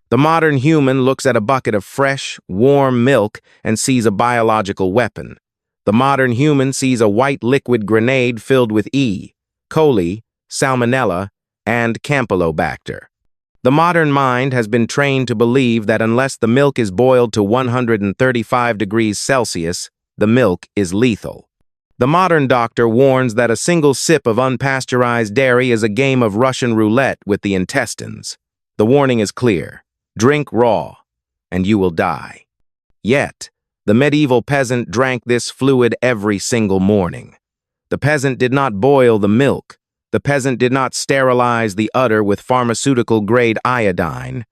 The modern human looks at a bucket of fresh, warm milk and sees a biological weapon. The modern human sees a white liquid grenade filled with Coli, Salmonella, and Campylobacter. The modern mind has been trained to believe that unless the milk is boiled to 135 degrees Celsius, the milk is lethal. The modern doctor warns that a single sip of unpasteurized dairy is a game of Russian roulette with the intestines. The warning is clear: drink raw, and you will die. Yet, the medieval peasant drank this fluid every single morning. The peasant did not boil the milk. The peasant did not sterilize the udder with pharmaceutical-grade iodine.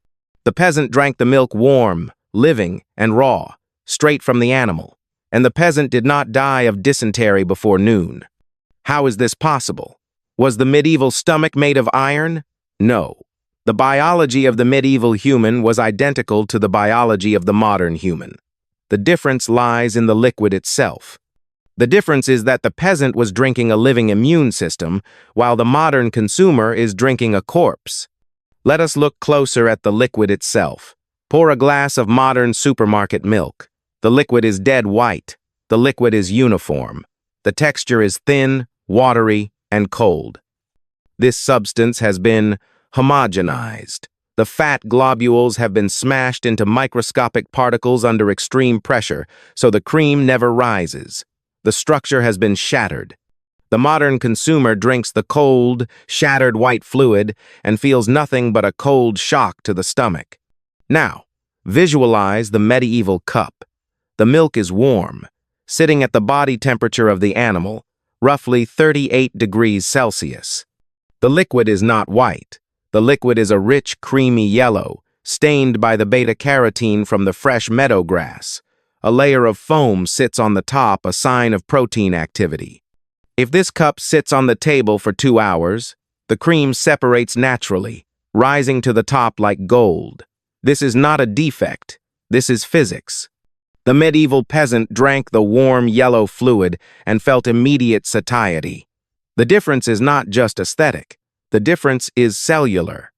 The peasant drank the milk warm, living, and raw, straight from the animal. And the peasant did not die of dysentery before noon. How is this possible? Was the medieval stomach made of iron? No. The biology of the medieval human was identical to the biology of the modern human. The difference lies in the liquid itself. The difference is that the peasant was drinking a living immune system, while the modern consumer is drinking a corpse. Let us look closer at the liquid itself. Pour a glass of modern supermarket milk. The liquid is dead white. The liquid is uniform. The texture is thin, watery, and cold. This substance has been homogenized. The fat globules have been smashed into microscopic particles under extreme pressure, so the cream never rises. The structure has been shattered. The modern consumer drinks the cold, shattered white fluid and feels nothing but a cold shock to the stomach. Now, visualize the medieval cup. The milk is warm, sitting at the body temperature of the animal, roughly 38 degrees Celsius. The liquid is not white. The liquid is a rich, creamy yellow, stained by the beta-carotene from the fresh meadow grass. A layer of foam sits on the top, a sign of protein activity. If this cup sits on the table for 2 hours, the cream separates naturally, rising to the top like gold. This is not a defect. This is physics. The medieval peasant drank the warm yellow fluid and felt immediate satiety. The difference is not just aesthetic. The difference is cellular.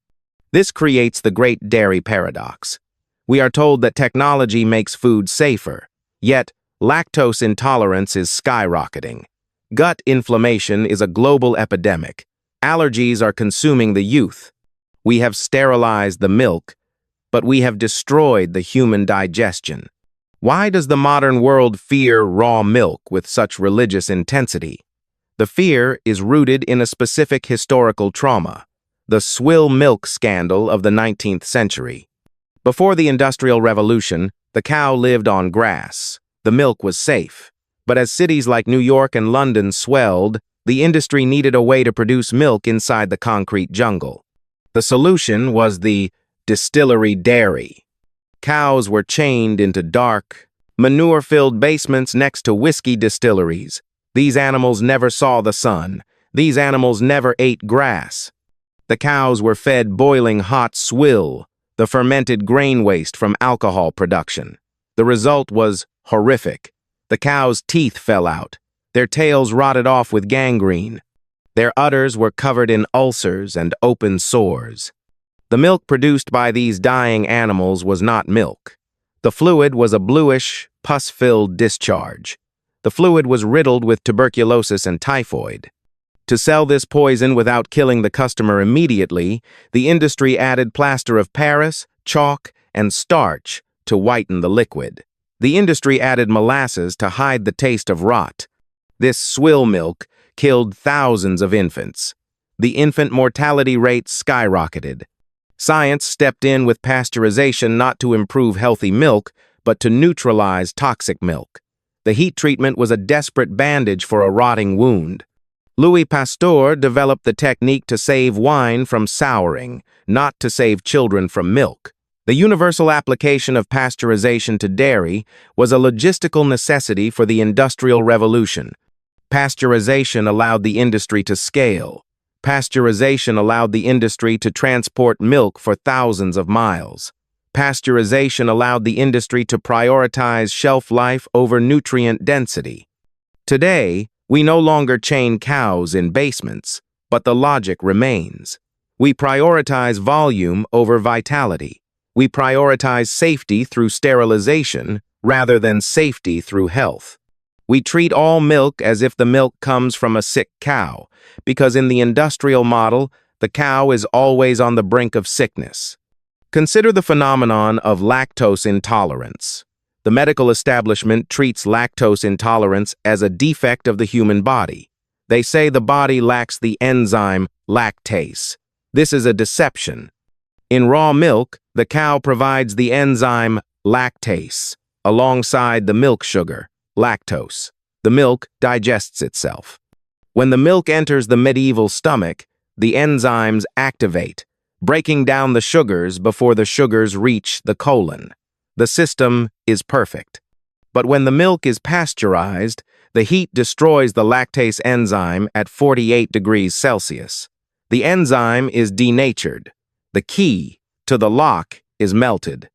This creates the great dairy paradox. We are told that technology makes food safer, yet lactose intolerance is skyrocketing. Gut inflammation is a global epidemic. Allergies are consuming the youth. We have sterilized the milk, but we have destroyed the human digestion. Why does the modern world fear raw milk with such religious intensity? The fear is rooted in a specific historical trauma, the Swill milk scandal of the 19th century. Before the Industrial Revolution, the cow lived on grass. The milk was safe. But as cities like New York and London swelled, the industry needed a way to produce milk inside the concrete jungle. The solution was the distillery dairy. Cows were chained into dark, manure-filled basements next to whiskey distilleries. These animals never saw the sun. These animals never ate grass. The cows were fed boiling hot swill, the fermented grain waste from alcohol production. The result was horrific. The cows' teeth fell out. Their tails rotted off with gangrene. Their udders were covered in ulcers and open sores. The milk produced by these dying animals was not milk. The fluid was a bluish, pus-filled discharge. The fluid was riddled with tuberculosis and typhoid. To sell this poison without killing the customer immediately, the industry added plaster of Paris, chalk, and starch to whiten the liquid. The industry added molasses to hide the taste of rot. This swill milk killed thousands of infants. The infant mortality rate skyrocketed. Science stepped in with pasteurization not to improve healthy milk, but to neutralize toxic milk. The heat treatment was a desperate bandage for a rotting wound. Louis Pasteur developed the technique to save wine from souring, not to save children from milk. The universal application of pasteurization to dairy was a logistical necessity for the Industrial Revolution. Pasteurization allowed the industry to scale. Pasteurization allowed the industry to transport milk for thousands of miles. Pasteurization allowed the industry to prioritize shelf life over nutrient density. Today, we no longer chain cows in basements, but the logic remains. We prioritize volume over vitality. We prioritize safety through sterilization rather than safety through health. We treat all milk as if the milk comes from a sick cow, because in the industrial model, the cow is always on the brink of sickness. Consider the phenomenon of lactose intolerance. The medical establishment treats lactose intolerance as a defect of the human body. They say the body lacks the enzyme lactase. This is a deception. In raw milk, the cow provides the enzyme lactase alongside the milk sugar, lactose. The milk digests itself. When the milk enters the medieval stomach, the enzymes activate, breaking down the sugars before the sugars reach the colon. The system is perfect. But when the milk is pasteurized, the heat destroys the lactase enzyme at 48 degrees Celsius. The enzyme is denatured. The key to the lock is melted.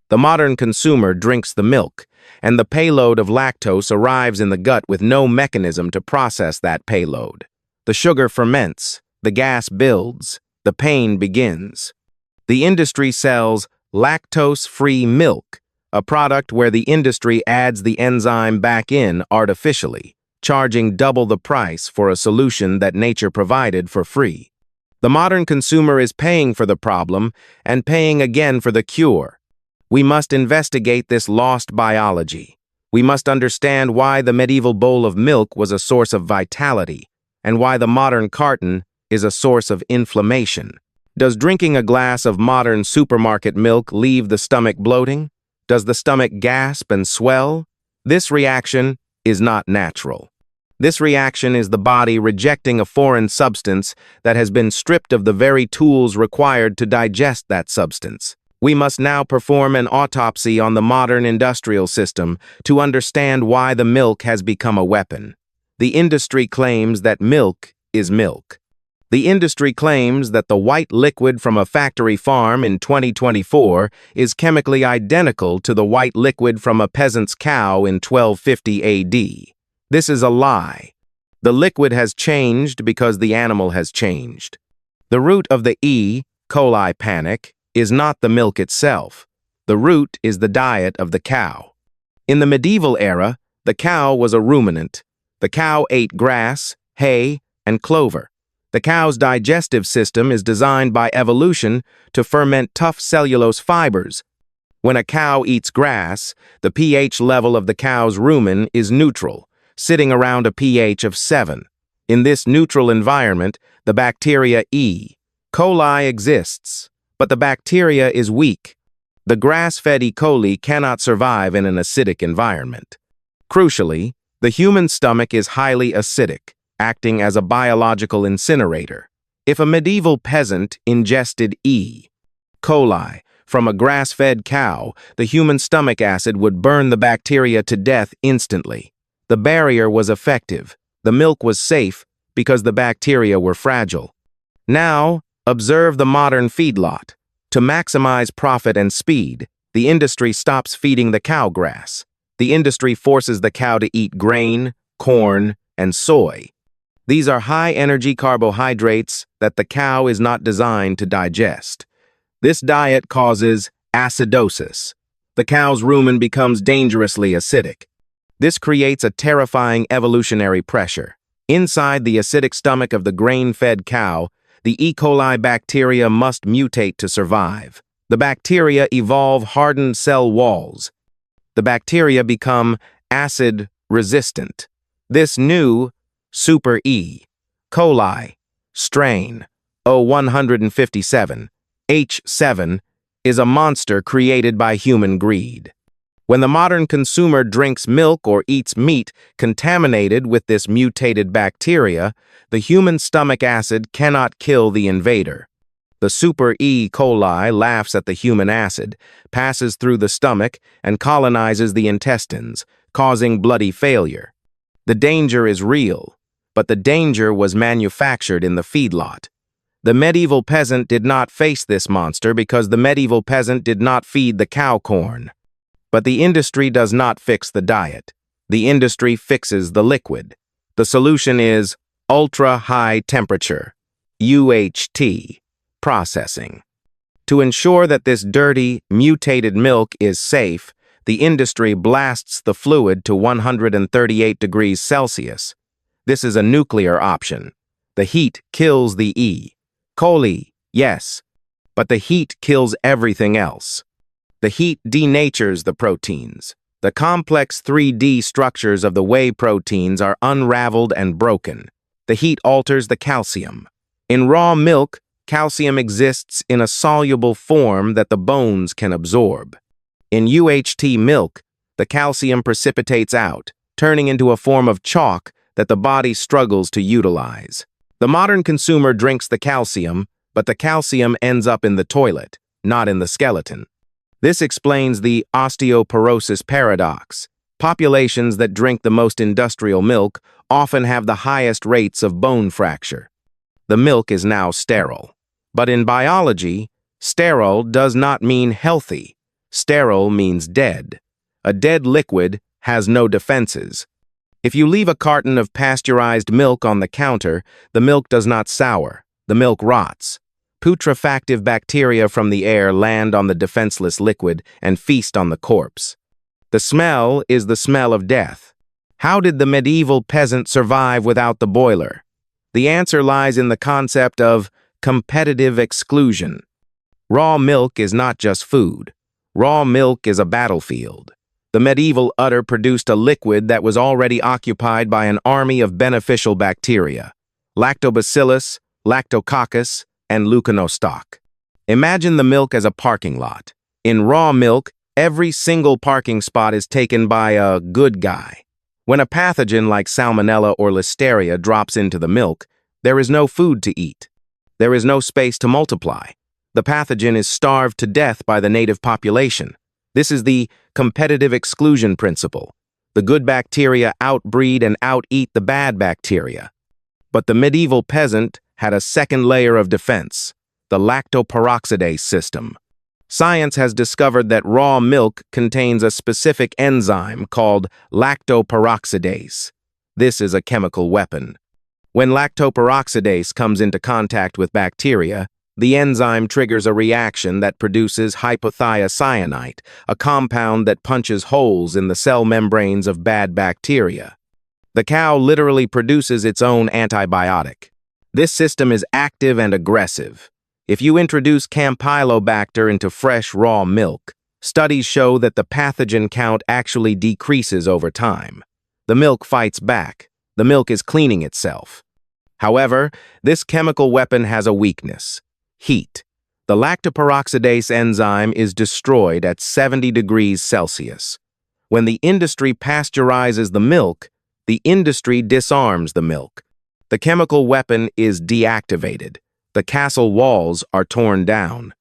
The modern consumer drinks the milk, and the payload of lactose arrives in the gut with no mechanism to process that payload. The sugar ferments, the gas builds, the pain begins. The industry sells lactose-free milk, a product where the industry adds the enzyme back in artificially, charging double the price for a solution that nature provided for free. The modern consumer is paying for the problem and paying again for the cure. We must investigate this lost biology. We must understand why the medieval bowl of milk was a source of vitality and why the modern carton is a source of inflammation. Does drinking a glass of modern supermarket milk leave the stomach bloating? Does the stomach gasp and swell? This reaction is not natural. This reaction is the body rejecting a foreign substance that has been stripped of the very tools required to digest that substance. We must now perform an autopsy on the modern industrial system to understand why the milk has become a weapon. The industry claims that milk is milk. The industry claims that the white liquid from a factory farm in 2024 is chemically identical to the white liquid from a peasant's cow in 1250 AD. This is a lie. The liquid has changed because the animal has changed. The root of the E. coli panic is not the milk itself. The root is the diet of the cow. In the medieval era, the cow was a ruminant. The cow ate grass, hay, and clover. The cow's digestive system is designed by evolution to ferment tough cellulose fibers. When a cow eats grass, the pH level of the cow's rumen is neutral, sitting around a pH of 7. In this neutral environment, the bacteria E. coli exists, but the bacteria is weak. The grass-fed E. coli cannot survive in an acidic environment. Crucially, the human stomach is highly acidic, acting as a biological incinerator. If a medieval peasant ingested E. coli from a grass-fed cow, the human stomach acid would burn the bacteria to death instantly. The barrier was effective. The milk was safe because the bacteria were fragile. Now, observe the modern feedlot. To maximize profit and speed, the industry stops feeding the cow grass. The industry forces the cow to eat grain, corn, and soy. These are high-energy carbohydrates that the cow is not designed to digest. This diet causes acidosis. The cow's rumen becomes dangerously acidic. This creates a terrifying evolutionary pressure. Inside the acidic stomach of the grain-fed cow, the E. coli bacteria must mutate to survive. The bacteria evolve hardened cell walls. The bacteria become acid-resistant. This new Super E. coli strain O157 H7 is a monster created by human greed. When the modern consumer drinks milk or eats meat contaminated with this mutated bacteria, the human stomach acid cannot kill the invader. The Super E. coli laughs at the human acid, passes through the stomach, and colonizes the intestines, causing bloody failure. The danger is real, but the danger was manufactured in the feedlot. The medieval peasant did not face this monster because the medieval peasant did not feed the cow corn. But the industry does not fix the diet. The industry fixes the liquid. The solution is ultra-high temperature, UHT, processing. To ensure that this dirty, mutated milk is safe, the industry blasts the fluid to 138 degrees Celsius. This is a nuclear option. The heat kills the E. Coli, yes, but the heat kills everything else. The heat denatures the proteins. The complex 3D structures of the whey proteins are unraveled and broken. The heat alters the calcium. In raw milk, calcium exists in a soluble form that the bones can absorb. In UHT milk, the calcium precipitates out, turning into a form of chalk that the body struggles to utilize. The modern consumer drinks the calcium, but the calcium ends up in the toilet, not in the skeleton. This explains the osteoporosis paradox. Populations that drink the most industrial milk often have the highest rates of bone fracture. The milk is now sterile. But in biology, sterile does not mean healthy. Sterile means dead. A dead liquid has no defenses. If you leave a carton of pasteurized milk on the counter, the milk does not sour. The milk rots. Putrefactive bacteria from the air land on the defenseless liquid and feast on the corpse. The smell is the smell of death. How did the medieval peasant survive without the boiler? The answer lies in the concept of competitive exclusion. Raw milk is not just food. Raw milk is a battlefield. The medieval udder produced a liquid that was already occupied by an army of beneficial bacteria: lactobacillus, lactococcus, and leuconostoc. Imagine the milk as a parking lot. In raw milk, every single parking spot is taken by a good guy. When a pathogen like salmonella or listeria drops into the milk, there is no food to eat. There is no space to multiply. The pathogen is starved to death by the native population. This is the competitive exclusion principle. The good bacteria outbreed and out-eat the bad bacteria. But the medieval peasant had a second layer of defense: the lactoperoxidase system. Science has discovered that raw milk contains a specific enzyme called lactoperoxidase. This is a chemical weapon. When lactoperoxidase comes into contact with bacteria, the enzyme triggers a reaction that produces hypothiocyanate, a compound that punches holes in the cell membranes of bad bacteria. The cow literally produces its own antibiotic. This system is active and aggressive. If you introduce Campylobacter into fresh raw milk, studies show that the pathogen count actually decreases over time. The milk fights back. The milk is cleaning itself. However, this chemical weapon has a weakness: heat. The lactoperoxidase enzyme is destroyed at 70 degrees Celsius. When the industry pasteurizes the milk, the industry disarms the milk. The chemical weapon is deactivated. The castle walls are torn down.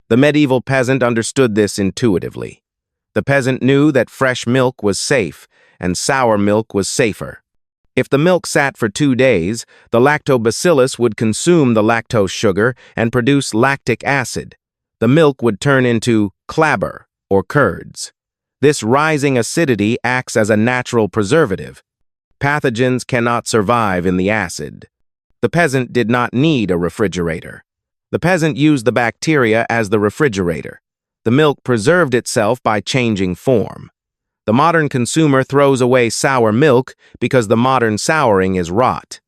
The medieval peasant understood this intuitively. The peasant knew that fresh milk was safe and sour milk was safer. If the milk sat for 2 days, the lactobacillus would consume the lactose sugar and produce lactic acid. The milk would turn into clabber, or curds. This rising acidity acts as a natural preservative. Pathogens cannot survive in the acid. The peasant did not need a refrigerator. The peasant used the bacteria as the refrigerator. The milk preserved itself by changing form. The modern consumer throws away sour milk because the modern souring is rot.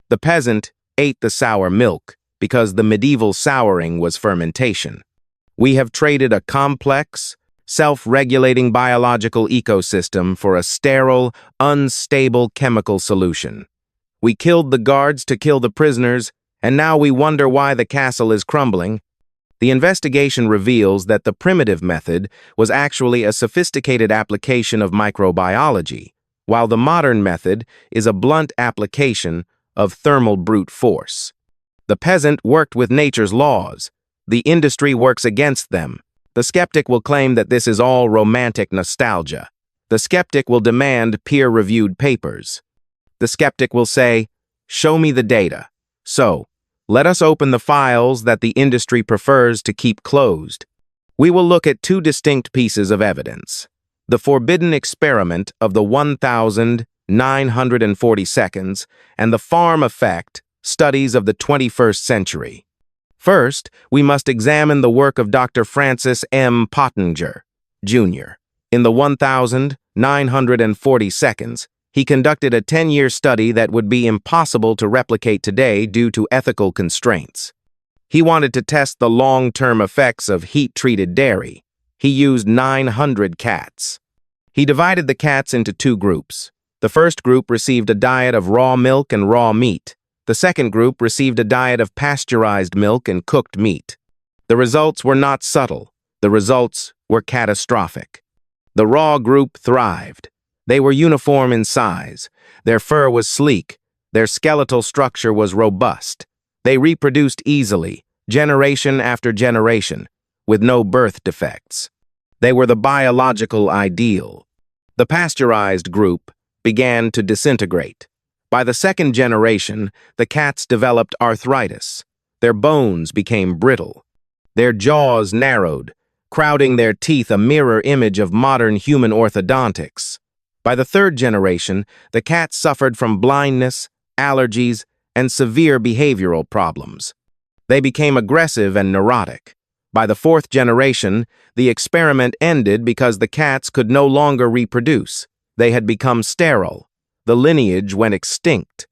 The peasant ate the sour milk because the medieval souring was fermentation. We have traded a complex, self-regulating biological ecosystem for a sterile, unstable chemical solution. We killed the guards to kill the prisoners, and now we wonder why the castle is crumbling. The investigation reveals that the primitive method was actually a sophisticated application of microbiology, while the modern method is a blunt application of thermal brute force. The peasant worked with nature's laws. The industry works against them. The skeptic will claim that this is all romantic nostalgia. The skeptic will demand peer-reviewed papers. The skeptic will say, "Show me the data." So, let us open the files that the industry prefers to keep closed. We will look at 2 distinct pieces of evidence: the forbidden experiment of the 1,940 seconds and the farm effect studies of the 21st century. First, we must examine the work of Dr. Francis M. Pottenger, Jr. In the 1,940 seconds, he conducted a 10-year study that would be impossible to replicate today due to ethical constraints. He wanted to test the long-term effects of heat-treated dairy. He used 900 cats. He divided the cats into two groups. The first group received a diet of raw milk and raw meat. The second group received a diet of pasteurized milk and cooked meat. The results were not subtle. The results were catastrophic. The raw group thrived. They were uniform in size. Their fur was sleek. Their skeletal structure was robust. They reproduced easily, generation after generation, with no birth defects. They were the biological ideal. The pasteurized group began to disintegrate. By the second generation, the cats developed arthritis. Their bones became brittle. Their jaws narrowed, crowding their teeth a mirror image of modern human orthodontics. By the third generation, the cats suffered from blindness, allergies, and severe behavioral problems. They became aggressive and neurotic. By the fourth generation, the experiment ended because the cats could no longer reproduce. They had become sterile. The lineage went extinct.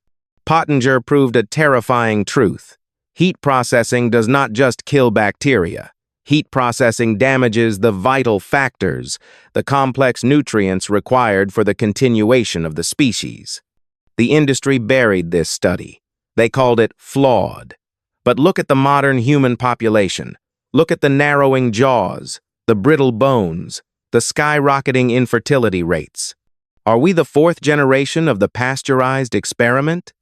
Pottenger proved a terrifying truth. Heat processing does not just kill bacteria. Heat processing damages the vital factors, the complex nutrients required for the continuation of the species. The industry buried this study. They called it flawed. But look at the modern human population. Look at the narrowing jaws, the brittle bones, the skyrocketing infertility rates. Are we the fourth generation of the pasteurized experiment?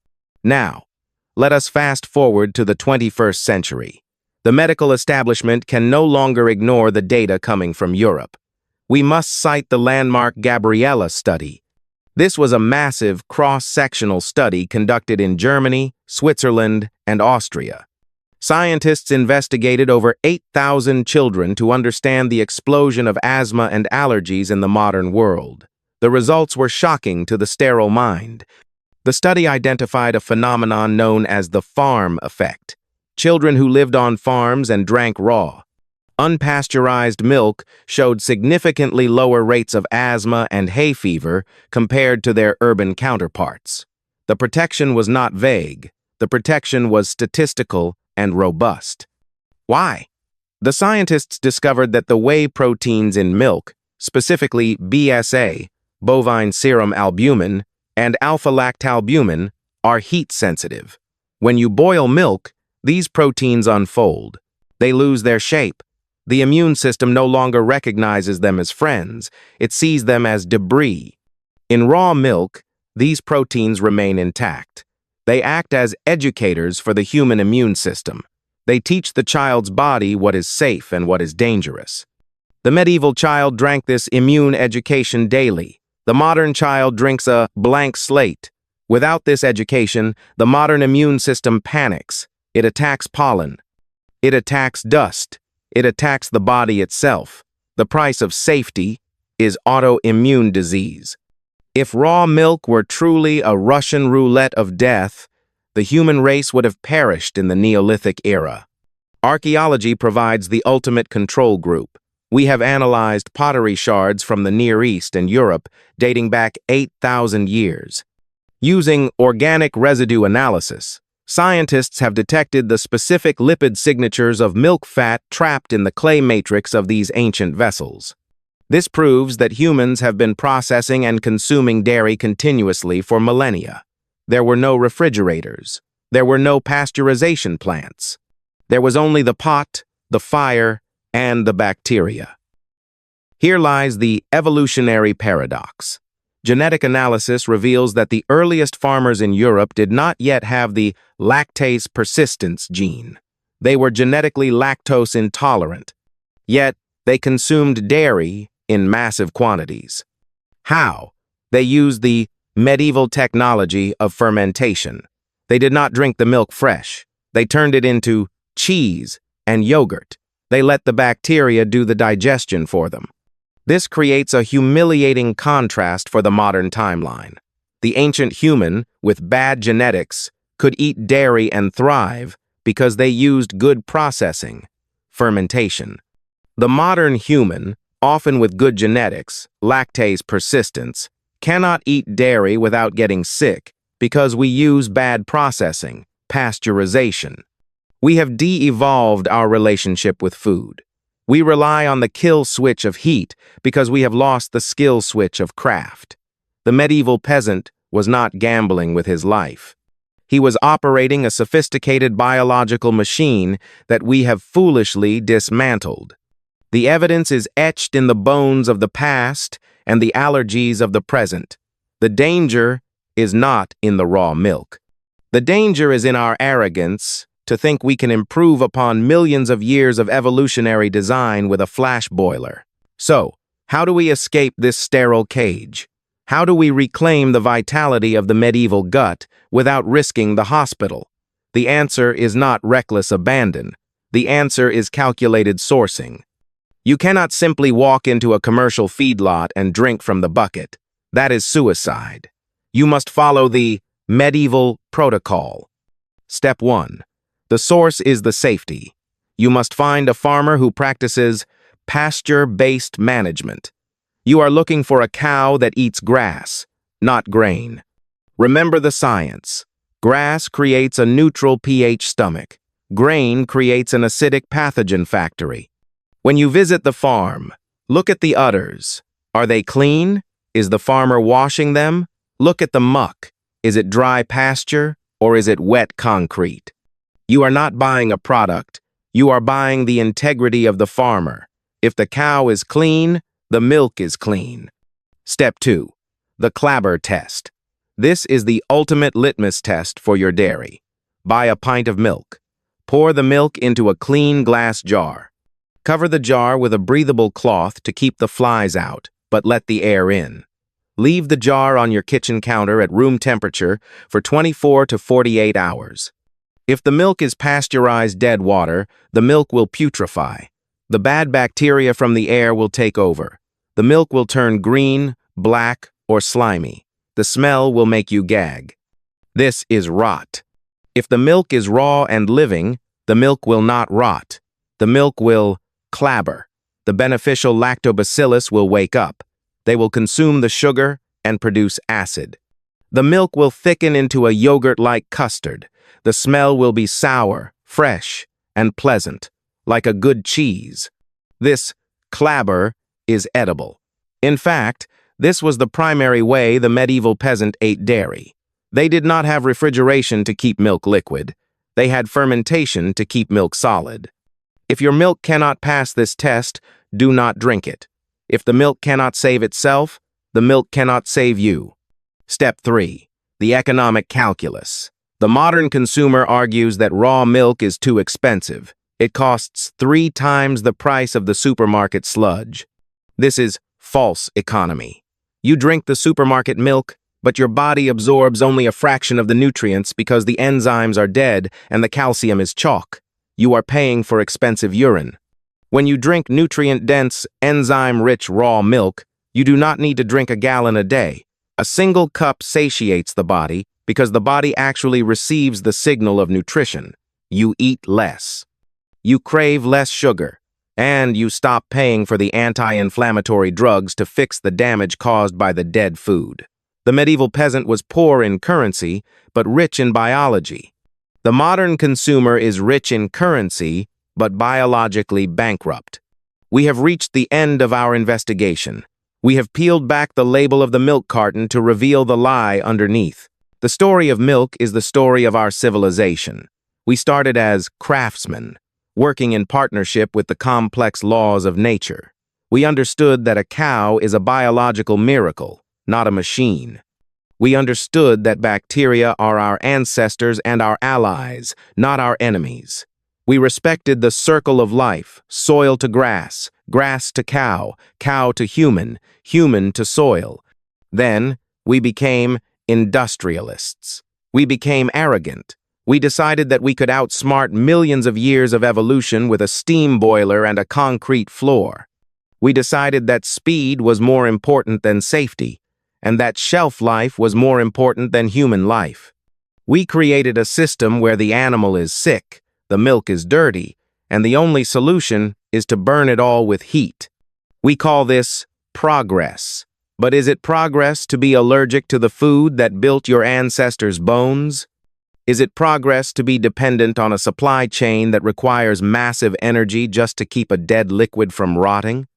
Now, let us fast forward to the 21st century. The medical establishment can no longer ignore the data coming from Europe. We must cite the landmark Gabriella study. This was a massive cross-sectional study conducted in Germany, Switzerland, and Austria. Scientists investigated over 8,000 children to understand the explosion of asthma and allergies in the modern world. The results were shocking to the sterile mind. The study identified a phenomenon known as the farm effect. Children who lived on farms and drank raw, unpasteurized milk showed significantly lower rates of asthma and hay fever compared to their urban counterparts. The protection was not vague. The protection was statistical and robust. Why? The scientists discovered that the whey proteins in milk, specifically BSA, bovine serum albumin, and alpha-lactalbumin, are heat-sensitive. When you boil milk, these proteins unfold. They lose their shape. The immune system no longer recognizes them as friends. It sees them as debris. In raw milk, these proteins remain intact. They act as educators for the human immune system. They teach the child's body what is safe and what is dangerous. The medieval child drank this immune education daily. The modern child drinks a blank slate. Without this education, the modern immune system panics. It attacks pollen. It attacks dust. It attacks the body itself. The price of safety is autoimmune disease. If raw milk were truly a Russian roulette of death, the human race would have perished in the Neolithic era. Archaeology provides the ultimate control group. We have analyzed pottery shards from the Near East and Europe dating back 8,000 years. Using organic residue analysis, scientists have detected the specific lipid signatures of milk fat trapped in the clay matrix of these ancient vessels. This proves that humans have been processing and consuming dairy continuously for millennia. There were no refrigerators. There were no pasteurization plants. There was only the pot, the fire, and the bacteria. Here lies the evolutionary paradox. Genetic analysis reveals that the earliest farmers in Europe did not yet have the lactase persistence gene. They were genetically lactose intolerant. Yet, they consumed dairy in massive quantities. How? They used the medieval technology of fermentation. They did not drink the milk fresh. They turned it into cheese and yogurt. They let the bacteria do the digestion for them. This creates a humiliating contrast for the modern timeline. The ancient human, with bad genetics, could eat dairy and thrive, because they used good processing, fermentation. The modern human, often with good genetics, lactase persistence, cannot eat dairy without getting sick because we use bad processing, pasteurization. We have de-evolved our relationship with food. We rely on the kill switch of heat because we have lost the skill switch of craft. The medieval peasant was not gambling with his life. He was operating a sophisticated biological machine that we have foolishly dismantled. The evidence is etched in the bones of the past and the allergies of the present. The danger is not in the raw milk. The danger is in our arrogance to think we can improve upon millions of years of evolutionary design with a flash boiler. So, how do we escape this sterile cage? How do we reclaim the vitality of the medieval gut without risking the hospital? The answer is not reckless abandon. The answer is calculated sourcing. You cannot simply walk into a commercial feedlot and drink from the bucket. That is suicide. You must follow the medieval protocol. Step 1. The source is the safety. You must find a farmer who practices pasture-based management. You are looking for a cow that eats grass, not grain. Remember the science. Grass creates a neutral pH stomach. Grain creates an acidic pathogen factory. When you visit the farm, look at the udders. Are they clean? Is the farmer washing them? Look at the muck. Is it dry pasture or is it wet concrete? You are not buying a product. You are buying the integrity of the farmer. If the cow is clean, the milk is clean. Step 2. The Clabber test. This is the ultimate litmus test for your dairy. Buy a pint of milk. Pour the milk into a clean glass jar. Cover the jar with a breathable cloth to keep the flies out, but let the air in. Leave the jar on your kitchen counter at room temperature for 24 to 48 hours. If the milk is pasteurized dead water, the milk will putrefy. The bad bacteria from the air will take over. The milk will turn green, black, or slimy. The smell will make you gag. This is rot. If the milk is raw and living, the milk will not rot. The milk will clabber. The beneficial lactobacillus will wake up. They will consume the sugar and produce acid. The milk will thicken into a yogurt-like custard. The smell will be sour, fresh, and pleasant, like a good cheese. This clabber is edible. In fact, this was the primary way the medieval peasant ate dairy. They did not have refrigeration to keep milk liquid. They had fermentation to keep milk solid. If your milk cannot pass this test, do not drink it. If the milk cannot save itself, the milk cannot save you. Step 3. The economic calculus. The modern consumer argues that raw milk is too expensive. It costs 3 times the price of the supermarket sludge. This is false economy. You drink the supermarket milk, but your body absorbs only a fraction of the nutrients because the enzymes are dead and the calcium is chalk. You are paying for expensive urine. When you drink nutrient-dense, enzyme-rich raw milk, you do not need to drink a gallon a day. A single cup satiates the body because the body actually receives the signal of nutrition. You eat less. You crave less sugar, and you stop paying for the anti-inflammatory drugs to fix the damage caused by the dead food. The medieval peasant was poor in currency, but rich in biology. The modern consumer is rich in currency, but biologically bankrupt. We have reached the end of our investigation. We have peeled back the label of the milk carton to reveal the lie underneath. The story of milk is the story of our civilization. We started as craftsmen, working in partnership with the complex laws of nature. We understood that a cow is a biological miracle, not a machine. We understood that bacteria are our ancestors and our allies, not our enemies. We respected the circle of life, soil to grass, grass to cow, cow to human, human to soil. Then, we became industrialists. We became arrogant. We decided that we could outsmart millions of years of evolution with a steam boiler and a concrete floor. We decided that speed was more important than safety, and that shelf life was more important than human life. We created a system where the animal is sick, The milk is dirty, and the only solution is to burn it all with heat. We call this progress. But is it progress to be allergic to the food that built your ancestors' bones? Is it progress to be dependent on a supply chain that requires massive energy just to keep a dead liquid from rotting?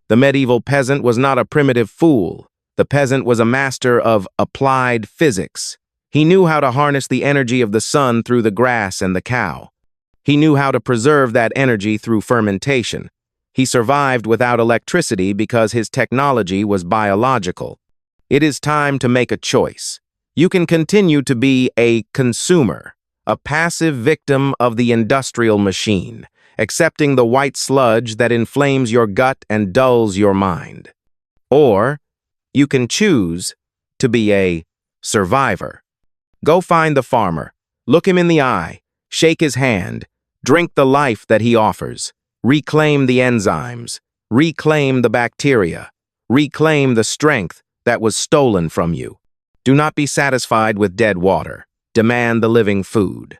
The medieval peasant was not a primitive fool. The peasant was a master of applied physics. He knew how to harness the energy of the sun through the grass and the cow. He knew how to preserve that energy through fermentation. He survived without electricity because his technology was biological. It is time to make a choice. You can continue to be a consumer, a passive victim of the industrial machine, accepting the white sludge that inflames your gut and dulls your mind. Or you can choose to be a survivor. Go find the farmer, look him in the eye, shake his hand, drink the life that he offers, reclaim the enzymes, reclaim the bacteria, reclaim the strength that was stolen from you. Do not be satisfied with dead water. Demand the living food.